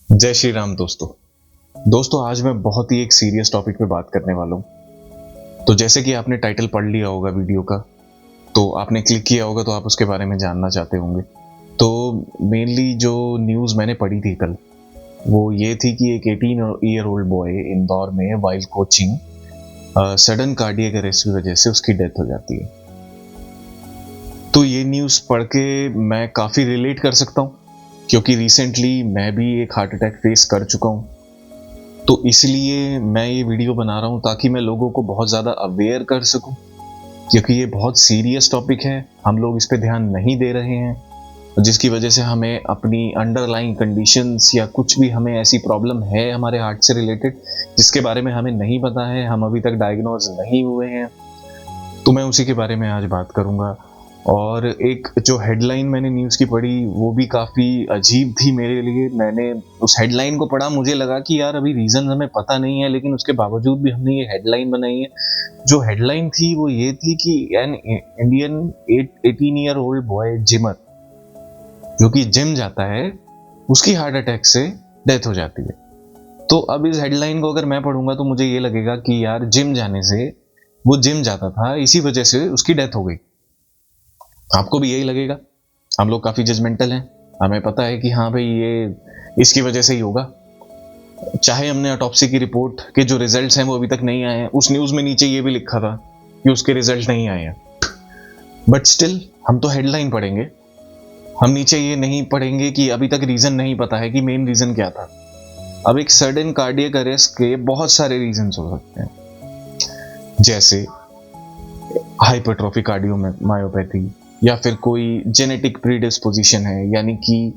जय श्री राम दोस्तों आज मैं बहुत ही एक सीरियस टॉपिक पे बात करने वाला हूँ। तो जैसे कि आपने टाइटल पढ़ लिया होगा वीडियो का, तो आपने क्लिक किया होगा तो आप उसके बारे में जानना चाहते होंगे। तो मेनली जो न्यूज़ मैंने पढ़ी थी कल, वो ये थी कि एक 18 ईयर ओल्ड बॉय इंदौर में wild coaching sudden cardiac arrest की वजह से उसकी डेथ हो जाती है। तो ये न्यूज़ पढ़ के मैं काफ़ी रिलेट कर सकता हूँ, क्योंकि रिसेंटली मैं भी एक हार्ट अटैक फेस कर चुका हूँ। तो इसलिए मैं ये वीडियो बना रहा हूँ ताकि मैं लोगों को बहुत ज़्यादा अवेयर कर सकूँ, क्योंकि ये बहुत सीरियस टॉपिक है। हम लोग इस पे ध्यान नहीं दे रहे हैं, जिसकी वजह से हमें अपनी अंडरलाइंग कंडीशंस या कुछ भी हमें ऐसी प्रॉब्लम है हमारे हार्ट से रिलेटेड जिसके बारे में हमें नहीं पता है, हम अभी तक डायग्नोज नहीं हुए हैं। तो मैं उसी के बारे में आज बात करूँगा। और एक जो हेडलाइन मैंने न्यूज़ की पढ़ी वो भी काफ़ी अजीब थी मेरे लिए। मैंने उस हेडलाइन को पढ़ा, मुझे लगा कि यार अभी रीज़न हमें पता नहीं है, लेकिन उसके बावजूद भी हमने ये हेडलाइन बनाई है। जो हेडलाइन थी वो ये थी कि an Indian 18 year old boy gymmer, जो कि जिम जाता है, उसकी हार्ट अटैक से डेथ हो जाती है। तो अब इस हेडलाइन को अगर मैं पढ़ूंगा तो मुझे ये लगेगा कि यार जिम जाने से, वो जिम जाता था इसी वजह से उसकी डेथ हो गई। आपको भी यही लगेगा। हम लोग काफ़ी जजमेंटल हैं, हमें पता है कि हाँ भाई ये इसकी वजह से ही होगा। चाहे हमने ऑटोप्सी की रिपोर्ट के जो रिजल्ट्स हैं वो अभी तक नहीं आए हैं, उस न्यूज़ में नीचे ये भी लिखा था कि उसके रिजल्ट नहीं आए हैं, बट स्टिल हम तो हेडलाइन पढ़ेंगे। हम नीचे ये नहीं पढ़ेंगे कि अभी तक रीज़न नहीं पता है कि मेन रीज़न क्या था। अब एक सडन कार्डियक अरेस्ट के बहुत सारे रीजंस हो सकते हैं, जैसे हाइपरट्रोफी कार्डियोमायोपैथी, या फिर कोई जेनेटिक प्रीडिस्पोजिशन है, यानी कि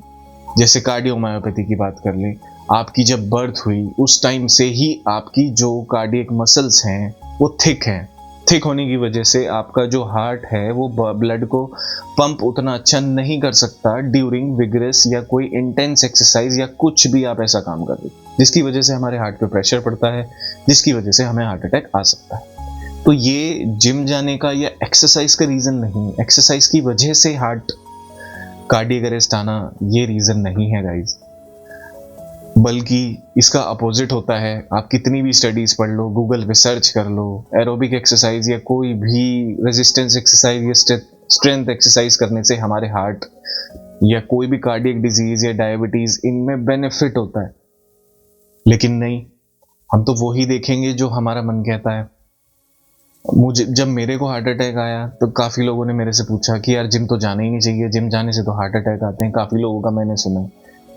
जैसे कार्डियोमायोपैथी की बात कर लें, आपकी जब बर्थ हुई उस टाइम से ही आपकी जो कार्डियक मसल्स हैं वो थिक हैं। थिक होने की वजह से आपका जो हार्ट है वो ब्लड को पंप उतना अच्छा नहीं कर सकता ड्यूरिंग विगरस या कोई इंटेंस एक्सरसाइज या कुछ भी आप ऐसा काम कर रहे, जिसकी वजह से हमारे हार्ट पे प्रेशर पड़ता है, जिसकी वजह से हमें हार्ट अटैक आ सकता है। तो ये जिम जाने का या एक्सरसाइज का रीज़न नहीं, एक्सरसाइज की वजह से हार्ट कार्डियक अरेस्ट आना ये रीज़न नहीं है गाइज, बल्कि इसका अपोजिट होता है। आप कितनी भी स्टडीज़ पढ़ लो, गूगल पे सर्च कर लो, एरोबिक एक्सरसाइज या कोई भी रेजिस्टेंस एक्सरसाइज या स्ट्रेंथ एक्सरसाइज करने से हमारे हार्ट या कोई भी कार्डियक डिजीज या डायबिटीज़ इनमें बेनिफिट होता है, लेकिन नहीं, हम तो वही देखेंगे जो हमारा मन कहता है। मुझे जब मेरे को हार्ट अटैक आया तो काफ़ी लोगों ने मेरे से पूछा कि यार जिम तो जाना ही नहीं चाहिए, जिम जाने से तो हार्ट अटैक आते हैं, काफ़ी लोगों का मैंने सुना।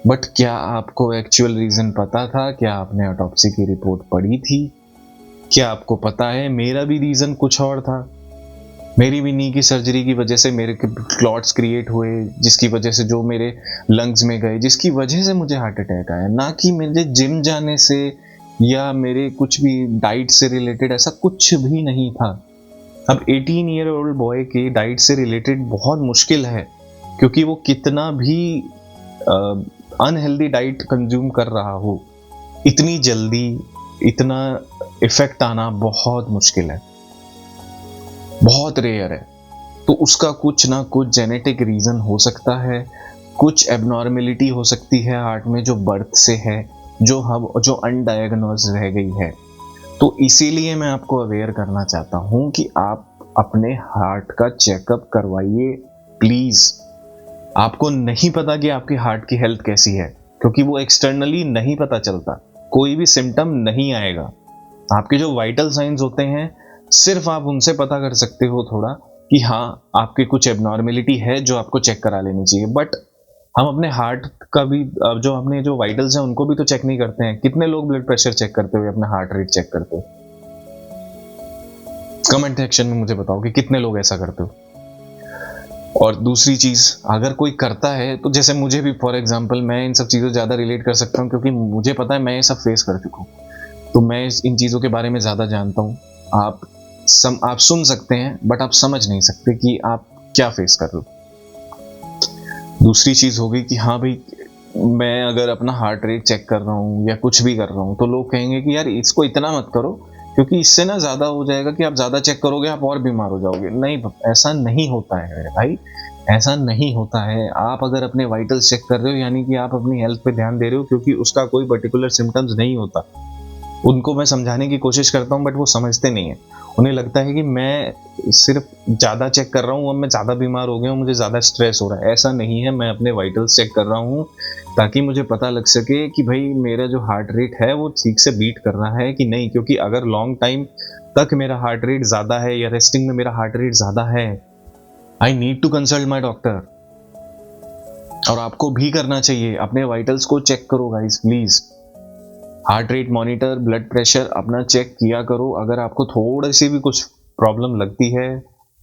बट क्या आपको एक्चुअल रीज़न पता था? क्या आपने ऑटोप्सी की रिपोर्ट पढ़ी थी? क्या आपको पता है मेरा भी रीज़न कुछ और था। मेरी भी नी की सर्जरी की वजह से मेरे क्लॉट्स क्रिएट हुए, जिसकी वजह से जो मेरे लंग्स में गए, जिसकी वजह से मुझे हार्ट अटैक आया, ना कि मेरे जिम जाने से या मेरे कुछ भी डाइट से रिलेटेड ऐसा कुछ भी नहीं था। अब 18 ईयर ओल्ड बॉय के डाइट से रिलेटेड बहुत मुश्किल है, क्योंकि वो कितना भी अनहेल्दी डाइट कंज्यूम कर रहा हो, इतनी जल्दी इतना इफेक्ट आना बहुत मुश्किल है, बहुत रेयर है। तो उसका कुछ ना कुछ जेनेटिक रीज़न हो सकता है, कुछ एबनॉर्मेलिटी हो सकती है हार्ट में जो बर्थ से है, जो अनडायग्नोज रह गई है। तो इसीलिए मैं आपको अवेयर करना चाहता हूँ कि आप अपने हार्ट का चेकअप करवाइए प्लीज़। आपको नहीं पता कि आपकी हार्ट की हेल्थ कैसी है, क्योंकि वो एक्सटर्नली नहीं पता चलता, कोई भी सिम्टम नहीं आएगा। आपके जो वाइटल साइंस होते हैं सिर्फ आप उनसे पता कर सकते हो थोड़ा कि हाँ आपके कुछ एबनॉर्मेलिटी है जो आपको चेक करा लेनी चाहिए। बट हम अपने हार्ट का भी जो अपने जो वाइटल्स हैं उनको भी तो चेक नहीं करते हैं। कितने लोग ब्लड प्रेशर चेक करते हुए अपना हार्ट रेट चेक करते हो? कमेंट सेक्शन में मुझे बताओ कि कितने लोग ऐसा करते हो। और दूसरी चीज़, अगर कोई करता है तो जैसे मुझे भी, फॉर एग्जांपल, मैं इन सब चीज़ों से ज़्यादा रिलेट कर सकता हूँ, क्योंकि मुझे पता है मैं ये सब फेस कर चुका हूँ, तो मैं इन चीज़ों के बारे में ज़्यादा जानता हूँ। आप सुन सकते हैं बट आप समझ नहीं सकते कि आप क्या फेस कर रहे हो। दूसरी चीज़ हो गई कि हाँ भाई, मैं अगर अपना हार्ट रेट चेक कर रहा हूँ या कुछ भी कर रहा हूँ तो लोग कहेंगे कि यार इसको इतना मत करो, क्योंकि इससे ना ज़्यादा हो जाएगा कि आप ज़्यादा चेक करोगे, आप और बीमार हो जाओगे। नहीं, ऐसा नहीं होता है मेरे भाई, ऐसा नहीं होता है। आप अगर अपने वाइटल्स चेक कर रहे हो, यानी कि आप अपनी हेल्थ पे ध्यान दे रहे हो, क्योंकि उसका कोई पर्टिकुलर सिम्पटम्स नहीं होता। उनको मैं समझाने की कोशिश करता हूँ, बट वो समझते नहीं है। उन्हें लगता है कि मैं सिर्फ ज़्यादा चेक कर रहा हूँ, अब मैं ज़्यादा बीमार हो गया हूँ, मुझे ज़्यादा स्ट्रेस हो रहा है। ऐसा नहीं है, मैं अपने वाइटल्स चेक कर रहा हूँ ताकि मुझे पता लग सके कि भाई मेरा जो हार्ट रेट है वो ठीक से बीट कर रहा है कि नहीं। क्योंकि अगर लॉन्ग टाइम तक मेरा हार्ट रेट ज़्यादा है या रेस्टिंग में मेरा हार्ट रेट ज़्यादा है, I need to consult my doctor. और आपको भी करना चाहिए, अपने वाइटल्स को चेक करो guys please. Heart rate monitor, blood pressure अपना चेक किया करो। अगर आपको थोड़ी सी भी कुछ प्रॉब्लम लगती है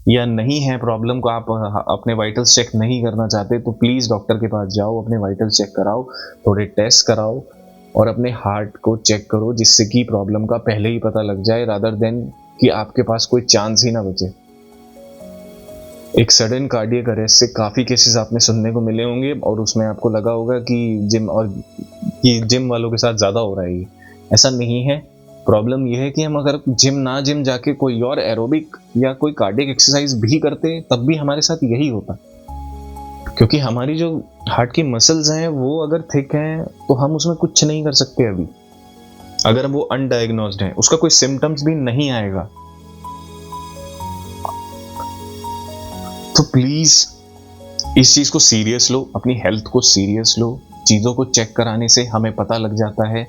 या नहीं है प्रॉब्लम को, आप अपने वाइटल्स चेक नहीं करना चाहते, तो प्लीज़ डॉक्टर के पास जाओ, अपने वाइटल्स चेक कराओ, थोड़े टेस्ट कराओ और अपने हार्ट को चेक करो, जिससे कि प्रॉब्लम का पहले ही पता लग जाए, रादर देन कि आपके पास कोई चांस ही ना बचे। एक सडन कार्डियक अरेस्ट से काफ़ी केसेस आपने सुनने को मिले होंगे और उसमें आपको लगा होगा कि जिम वालों के साथ ज़्यादा हो रहा है ये। ऐसा नहीं है। प्रॉब्लम ये है कि हम अगर जिम जाके कोई और एरोबिक या कोई कार्डियक एक्सरसाइज भी करते तब भी हमारे साथ यही होता। क्योंकि हमारी जो हार्ट की मसल्स हैं वो अगर थिक हैं तो हम उसमें कुछ नहीं कर सकते अभी। अगर वो अनडायग्नोज्ड है, उसका कोई सिम्टम्स भी नहीं आएगा। तो प्लीज इस चीज को सीरियस लो, अपनी हेल्थ को सीरियस लो। चीजों को चेक कराने से हमें पता लग जाता है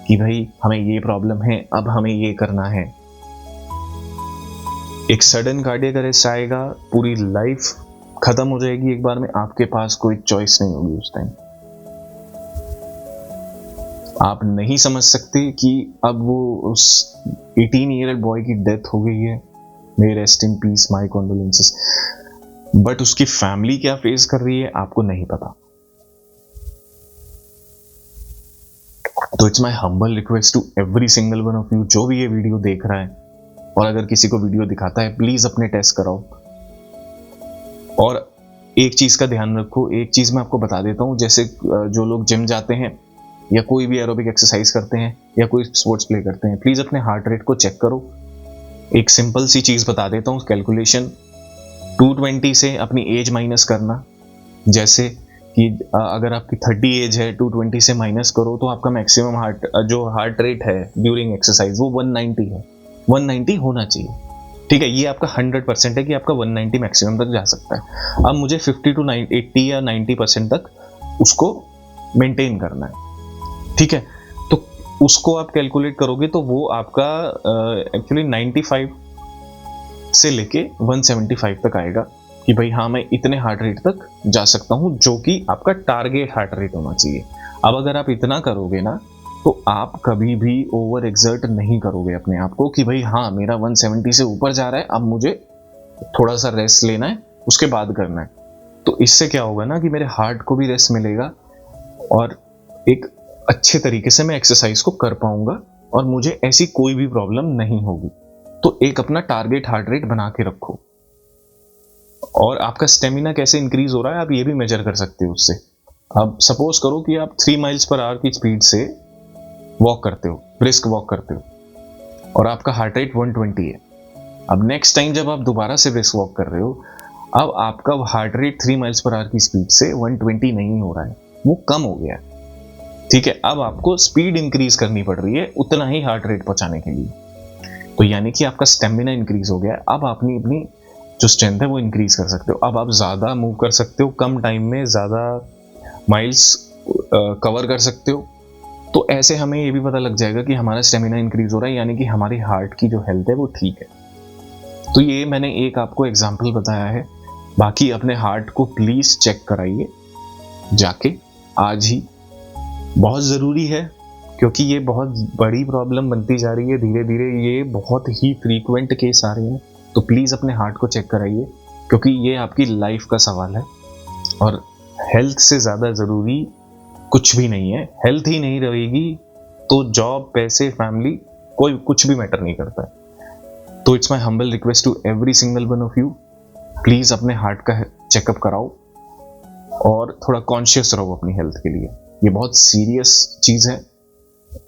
कि भाई हमें ये प्रॉब्लम है, अब हमें ये करना है। एक सडन कार्डियक अरेस्ट आएगा, पूरी लाइफ खत्म हो जाएगी एक बार में, आपके पास कोई चॉइस नहीं होगी उस टाइम। आप नहीं समझ सकते कि अब वो उस 18 ईयर ओल्ड बॉय की डेथ हो गई है, may rest in peace, my condolences. But उसकी फैमिली क्या फेस कर रही है आपको नहीं पता। तो it's my humble request to every single one of you जो भी ये वीडियो देख रहा है, और अगर किसी को वीडियो दिखाता है, प्लीज अपने टेस्ट कराओ। और एक चीज का ध्यान रखो, एक चीज मैं आपको बता देता हूँ, जैसे जो लोग जिम जाते हैं या कोई भी एरोबिक एक्सरसाइज करते हैं या कोई स्पोर्ट्स प्ले करते हैं, प्लीज अपने हार्ट रेट को चेक करो। एक सिंपल सी चीज बता देता हूँ, कैलकुलेशन 220 से अपनी एज माइनस करना। जैसे कि अगर आपकी 30 एज है, 220 से माइनस करो तो आपका मैक्सिमम हार्ट रेट है ड्यूरिंग एक्सरसाइज वो 190 है। 190 होना चाहिए, ठीक है। ये आपका 100% है कि आपका 190 मैक्सिमम तक जा सकता है। अब मुझे 50 to 80 या 90% तक उसको मेंटेन करना है, ठीक है। तो उसको आप कैलकुलेट करोगे तो वो आपका एक्चुअली 95 से लेके 175 तक आएगा कि भाई हाँ मैं इतने हार्ट रेट तक जा सकता हूँ, जो कि आपका टारगेट हार्ट रेट होना चाहिए। अब अगर आप इतना करोगे ना तो आप कभी भी ओवर एक्सर्ट नहीं करोगे अपने आप को कि भाई हाँ मेरा 170 से ऊपर जा रहा है, अब मुझे थोड़ा सा रेस्ट लेना है, उसके बाद करना है। तो इससे क्या होगा ना कि मेरे हार्ट को भी रेस्ट मिलेगा और एक अच्छे तरीके से मैं एक्सरसाइज को कर पाऊंगा और मुझे ऐसी कोई भी प्रॉब्लम नहीं होगी। तो एक अपना टारगेट हार्ट रेट बना के रखो। और आपका स्टेमिना कैसे इंक्रीज हो रहा है आप ये भी मेजर कर सकते हो उससे। अब सपोज करो कि आप 3 माइल्स पर आवर की स्पीड से वॉक करते हो, ब्रिस्क वॉक करते हो, और आपका हार्ट रेट 120 है। अब नेक्स्ट टाइम जब आप दोबारा से ब्रिस्क वॉक कर रहे हो, अब आपका heart rate 3 miles per hour की स्पीड से 120 नहीं हो रहा है, वो कम हो गया है, ठीक है। अब आपको स्पीड इंक्रीज करनी पड़ रही है उतना ही हार्ट रेट पहुंचाने के लिए। तो यानी कि आपका स्टेमिना इंक्रीज हो गया है। अब अपनी अपनी जो स्ट्रेंथ है वो इंक्रीज कर सकते हो। अब आप ज़्यादा मूव कर सकते हो, कम टाइम में ज़्यादा माइल्स कवर कर सकते हो। तो ऐसे हमें ये भी पता लग जाएगा कि हमारा स्टेमिना इंक्रीज हो रहा है, यानी कि हमारी हार्ट की जो हेल्थ है वो ठीक है। तो ये मैंने एक आपको एग्जाम्पल बताया है। बाकी अपने हार्ट को प्लीज़ चेक कराइए जाके आज ही, बहुत ज़रूरी है, क्योंकि ये बहुत बड़ी प्रॉब्लम बनती जा रही है धीरे धीरे। ये बहुत ही फ्रीक्वेंट केस आ रहे हैं। तो प्लीज़ अपने हार्ट को चेक कराइए, क्योंकि ये आपकी लाइफ का सवाल है और हेल्थ से ज़्यादा ज़रूरी कुछ भी नहीं है। हेल्थ ही नहीं रहेगी तो जॉब, पैसे, फैमिली, कोई कुछ भी मैटर नहीं करता है। तो it's my humble request to every single one of you, please अपने हार्ट का चेकअप कराओ और थोड़ा कॉन्शियस रहो अपनी हेल्थ के लिए। ये बहुत सीरियस चीज़ है,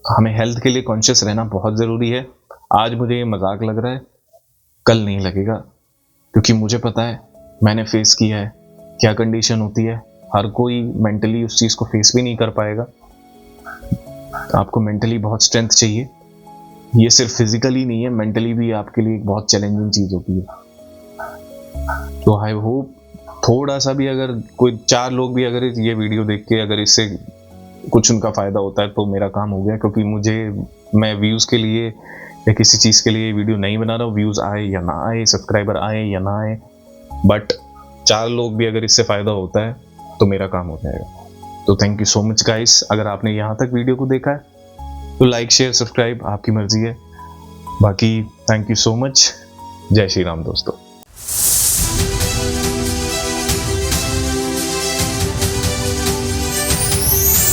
हमें हेल्थ के लिए कॉन्शियस रहना बहुत ज़रूरी है। आज मुझे ये मजाक लग रहा है, कल नहीं लगेगा, क्योंकि मुझे पता है, मैंने फेस किया है क्या कंडीशन होती है। हर कोई मेंटली उस चीज़ को फेस भी नहीं कर पाएगा। आपको मेंटली बहुत स्ट्रेंथ चाहिए। ये सिर्फ फिजिकली नहीं है, मेंटली भी आपके लिए एक बहुत चैलेंजिंग चीज़ होती है। तो आई होप थोड़ा सा भी, अगर कोई 4 लोग भी अगर ये वीडियो देख के अगर इससे कुछ उनका फ़ायदा होता है तो मेरा काम हो गया। क्योंकि मैं व्यूज़ के लिए या किसी चीज़ के लिए वीडियो नहीं बना रहा हूँ। व्यूज़ आए या ना आए, सब्सक्राइबर आए या ना आए, बट 4 लोग भी अगर इससे फ़ायदा होता है तो मेरा काम हो जाएगा। तो thank you so much guys. अगर आपने यहाँ तक वीडियो को देखा है तो लाइक शेयर सब्सक्राइब आपकी मर्जी है। बाकी थैंक यू सो मच। जय श्री राम दोस्तों।